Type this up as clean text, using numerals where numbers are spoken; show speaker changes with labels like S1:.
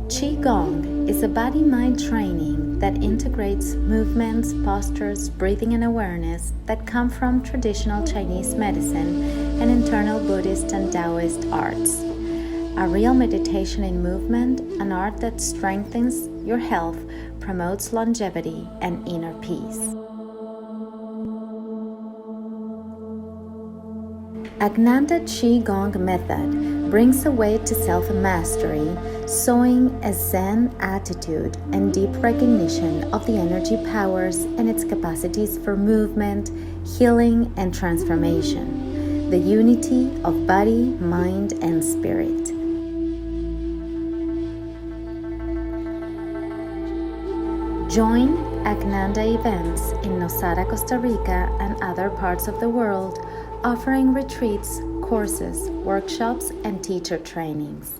S1: Qigong is a body-mind training that integrates movements, postures, breathing, and awareness that come from traditional Chinese medicine and internal Buddhist and Daoist arts. A real meditation in movement, an art that strengthens your health, promotes longevity, and inner peace. Aknanda Qi Gong Method brings a way to self-mastery, sowing a Zen attitude and deep recognition of the energy powers and its capacities for movement, healing, and transformation, the unity of body, mind, and spirit. Join Aknanda events in Nosara Costa Rica and other parts of the world, offering retreats, courses, workshops, and teacher trainings.